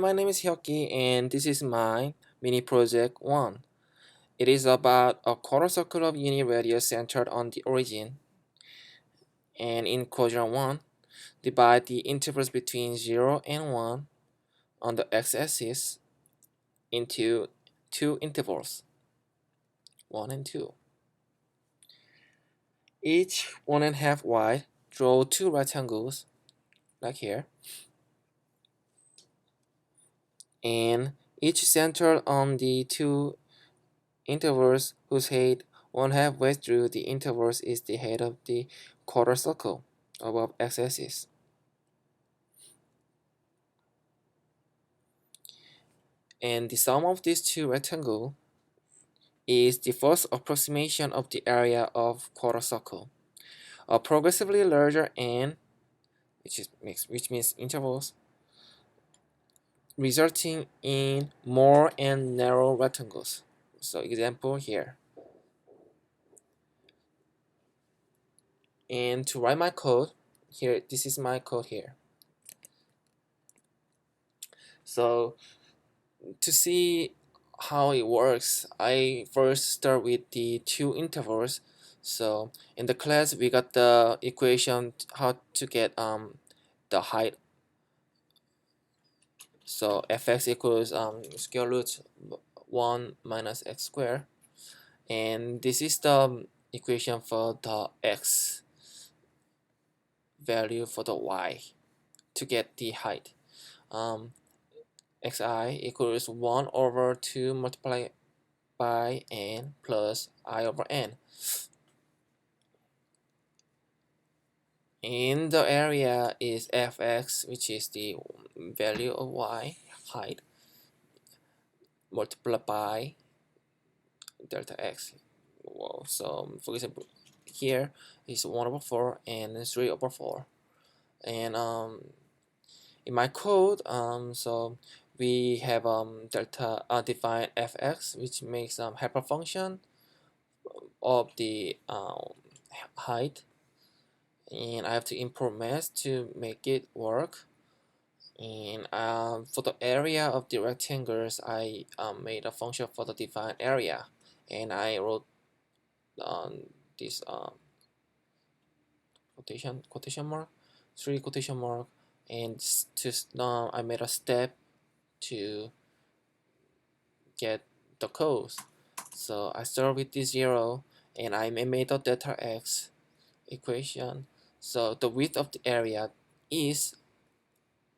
My name is HyukGiLee and this is my mini project 1. It is about a quarter circle of unit radius centered on the origin. And in quadrant 1, divide the intervals between 0 and 1 on the x-axis into two intervals, 1 and 2. Each 1.5 wide, draw two rectangles, like here, and each centered on the two intervals whose height 1/2 way through the intervals is the head of the quarter circle above x-axis. And the sum of these two rectangles is the first approximation of the area of quarter circle. A progressively larger n, which means intervals, resulting in more and narrow rectangles. So example here. And to write my code, here, this is my code here. So to see how it works, I first start with the two intervals. So in the class, we got the equation how to get the height. So fx equals square root 1 minus x squared, and this is the equation for the x value for the y to get the height. Xi equals 1 over 2 multiplied by n plus I over n. And the area is fx, which is the value of y, height, multiplied by delta x. Well, so for example, here is 1 over 4 and 3 over 4. And in my code, so we have delta define fx, which makes hyperfunction of the height, and I have to import math to make it work. And for the area of the rectangles, I made a function for the defined area, and I wrote this quotation mark, 3 quotation mark, and I made a step to get the code. So I start with this 0, and I made the delta x equation. So the width of the area is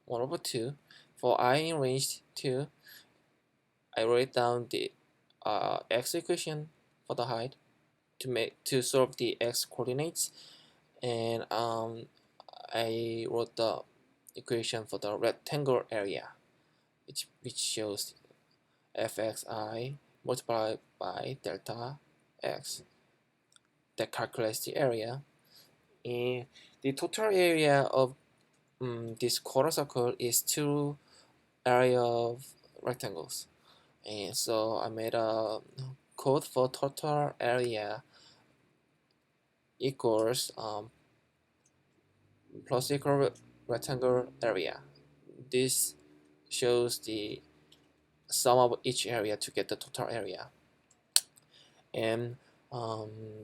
1 over 2. For I in range 2, I write down the x equation for the height to solve the x coordinates, and I wrote the equation for the rectangle area, which shows fxi multiplied by delta x. That calculates the area, and the total area of this quarter circle is 2 area of rectangles. And so I made a code for total area equals plus equal rectangle area. This shows the sum of each area to get the total area. And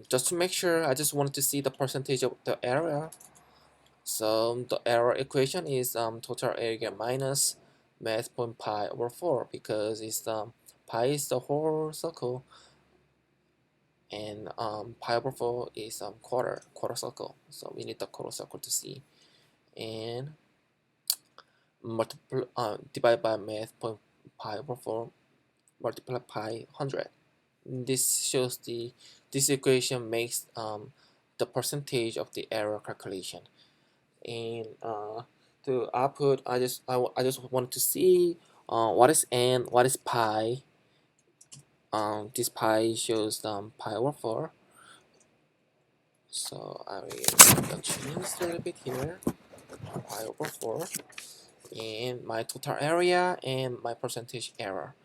just to make sure, I just wanted to see the percentage of the area. So the error equation is total area minus math point pi over 4, because it's pi is the whole circle, and pi over 4 is quarter circle. So we need the quarter circle to see, and divide by math point pi over 4 multiply pi 100. This shows this equation makes the percentage of the error calculation. And to output, I just wanted to see what is n, what is pi. This pi shows pi over 4. So I will change a little bit here, pi over 4, and my total area and my percentage error.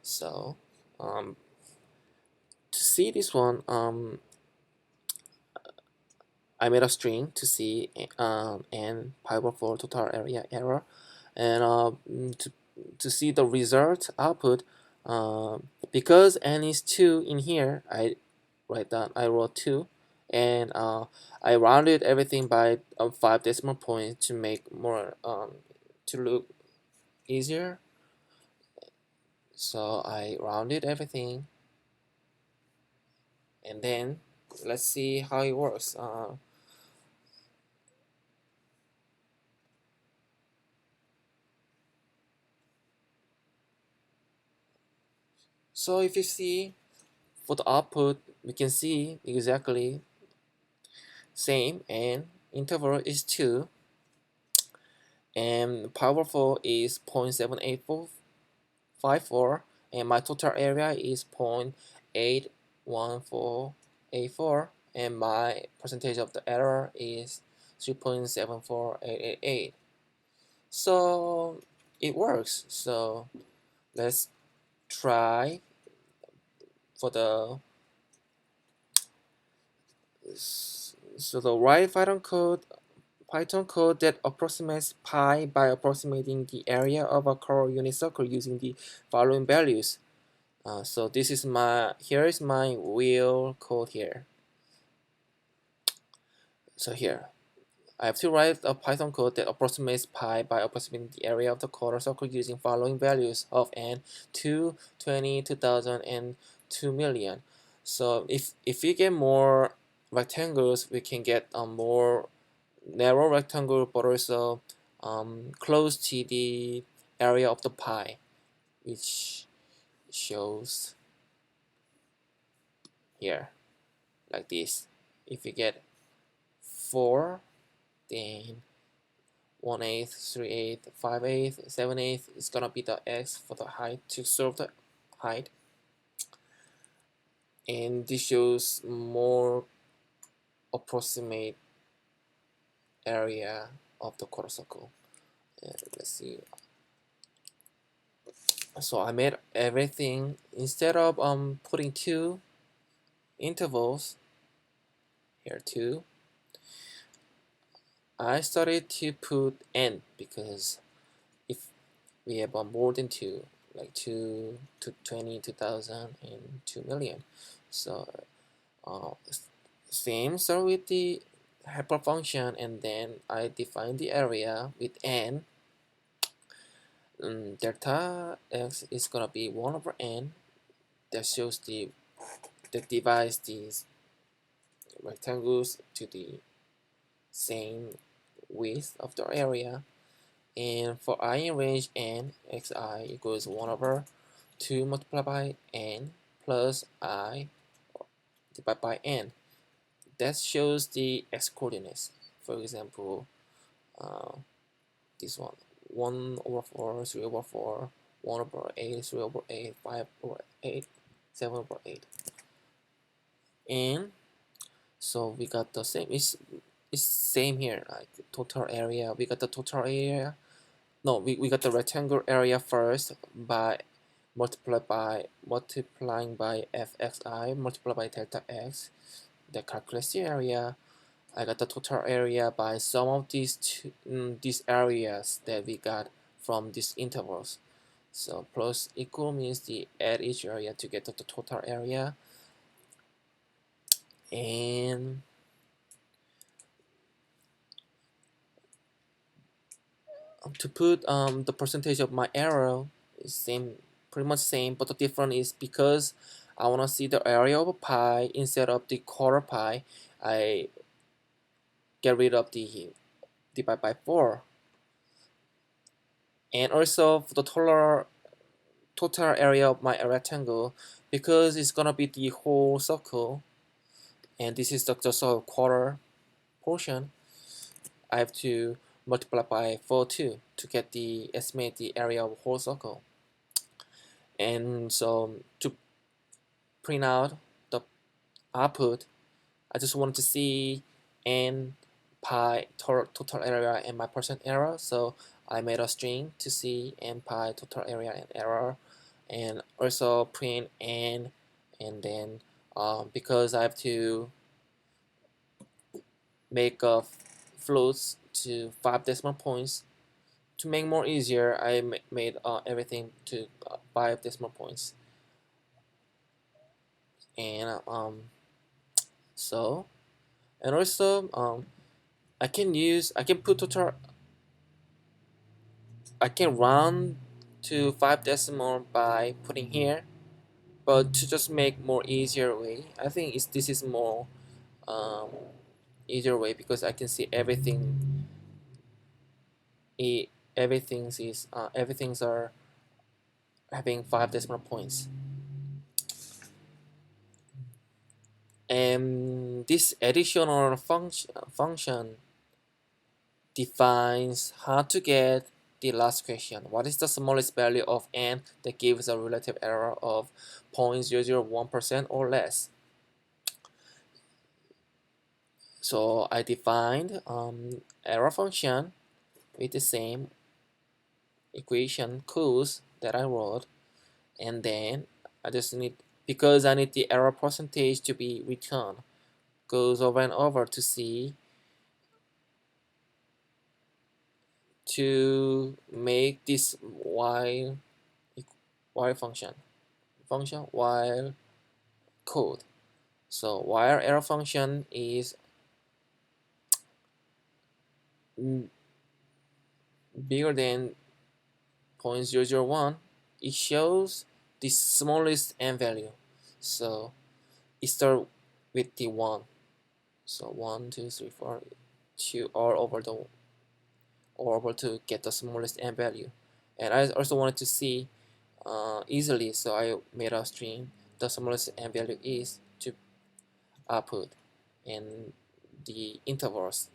So to see this one, I made a string to see and pi over 4 total area error, and to see the result output, because n is 2 in here, I wrote 2, and I rounded everything by 5 decimal points to make more to look easier. So I rounded everything, and then let's see how it works. So if you see for the output, we can see exactly same, and interval is 2, and powerful is 0.7854, and my total area is 0.81484, and my percentage of the error is 3.74888. So it works. So let's try for the write Python code that approximates pi by approximating the area of a core unit circle using the following values. So this is here is my real code here. So here, I have to write a Python code that approximates pi by approximating the area of the quarter circle using following values of n: 2, 20, 2000, and 2 million. So if we get more rectangles, we can get a more narrow rectangle, but also close to the area of the pi, which shows here like this. If we get 4, then 1/8, 3/8, 5/8, 7/8 is gonna be the x for the height to serve the height, and this shows more approximate area of the quarter circle. And let's see. So I made everything instead of putting 2 intervals here 2. I started to put n, because if we have more than 2, like 2 to 20, 2000, and 2 million. So same start with the helper function, and then I define the area with n. Delta x is gonna be 1/n. That shows that divides these rectangles to the same width of the area. And for I in range n, xi equals 1/2 multiplied by n plus I divided by n. That shows the x coordinates. For example, this one: 1/4, 3/4, 1/8, 3/8, 5/8, 7/8. And so we got the same. It's same here. Like total area, we got the total area. No, we got the rectangle area first by multiplying by fxi multiplied by delta x. That calculates the area. I got the total area by sum of these areas that we got from these intervals. So plus equal means the add each area to get the total area. And to put the percentage of my error is same, pretty much same, but the difference is because I want to see the area of a pi instead of the quarter pi, I get rid of the divide by 4. And also for the total area of my rectangle, because it's gonna be the whole circle, and this is just a quarter portion, I have to multiply by 4 too to get the estimate the area of the whole circle. And so to print out the output, I just wanted to see n pi total area and my percent error. So I made a string to see n pi total area and error, and also print n, and then because I have to make floats to 5 decimal points, to make more easier, I made everything to 5 decimal points. And so, and also I can put total, I can round to 5 decimal by putting here, but to just make more easier way, I think this is more um, easier way, because I can see everything. Everything's are having 5 decimal points, and this additional function defines how to get the last question. What is the smallest value of n that gives a relative error of 0.001% or less? So I defined error function with the same equation codes that I wrote, and then I just need, because I need the error percentage to be returned, goes over and over to see, to make this while function while code. So while error function is bigger than 0.001, it shows the smallest n value. So it starts with the 1. So 1, 2, 3, 4, 2 all over to get the smallest n value. And I also wanted to see easily, so I made a string the smallest n value is to output, and the intervals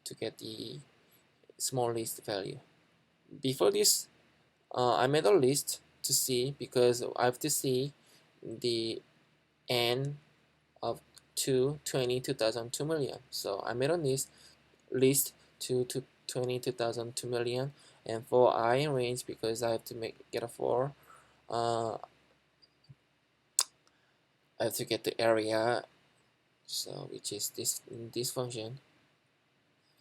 to get the smallest value. Before this, I made a list to see, because I have to see the n of 2, 20, 2000, 2 million. So I made a list to 20, 2000, 2 million, and for I in range, because I have to get a 4. I have to get the area, so which is this function,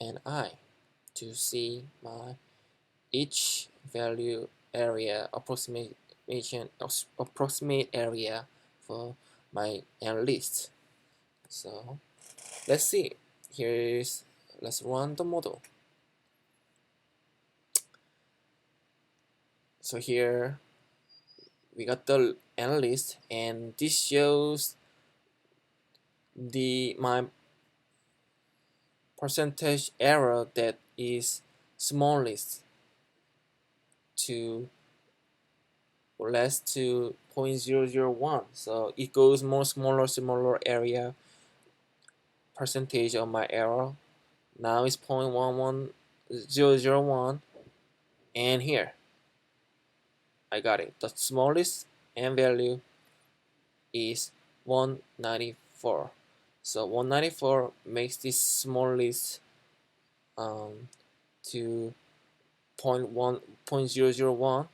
and I to see my each value area approximate area for my n list. So let's see. Let's run the model. So here we got the n list, and this shows my percentage error that is smallest to less to 0.001. So it goes more smaller area percentage of my error. Now it's 0.11001, and here I got it. The smallest n value is 194. So 194 makes this smallest to 0.001,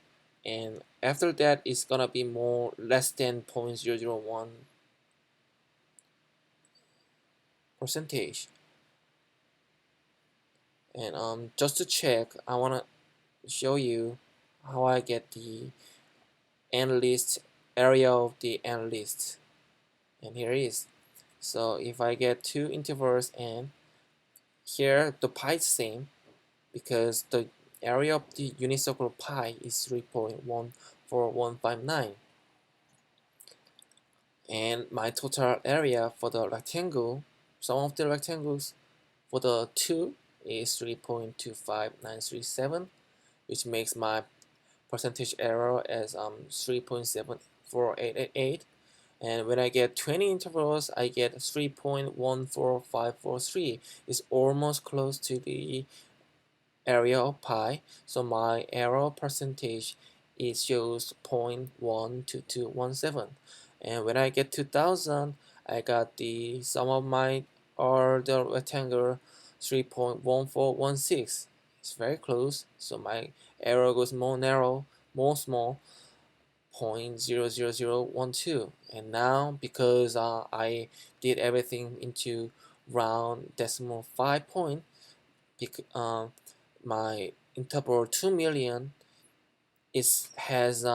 and after that it's gonna be more less than 0.001 percentage. And just to check, I wanna show you how I get the n list area of the n list, and here it is. So if I get two intervals, and here the pi is same, because the area of the unit circle pi is 3.14159, and my total area for the rectangle, sum of the rectangles for the 2 is 3.25937, which makes my percentage error as 3.74888. And when I get 20 intervals, I get 3.14543. It's almost close to the area of pi, so my error percentage it shows 0.12217. And when I get 2000, I got the sum of my or the rectangle 3.1416. It's very close, so my error goes more narrow, more small, 0.00012. And now, because I did everything into round decimal 5 point, my interval 2 million has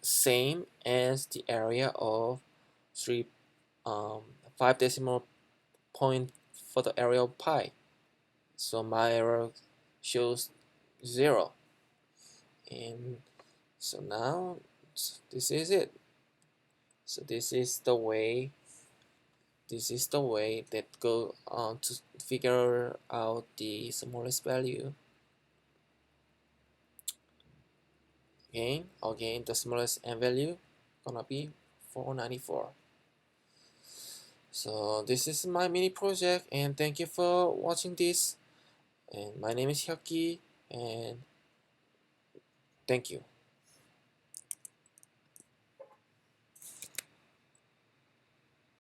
same as the area of 3 5 decimal point for the area of pi. So my error shows 0. And so now this is it. So this is the way that go on to figure out the smallest value. Again, the smallest n value gonna be 494. So this is my mini project, and thank you for watching this. And my name is HyukGiLee, and thank you.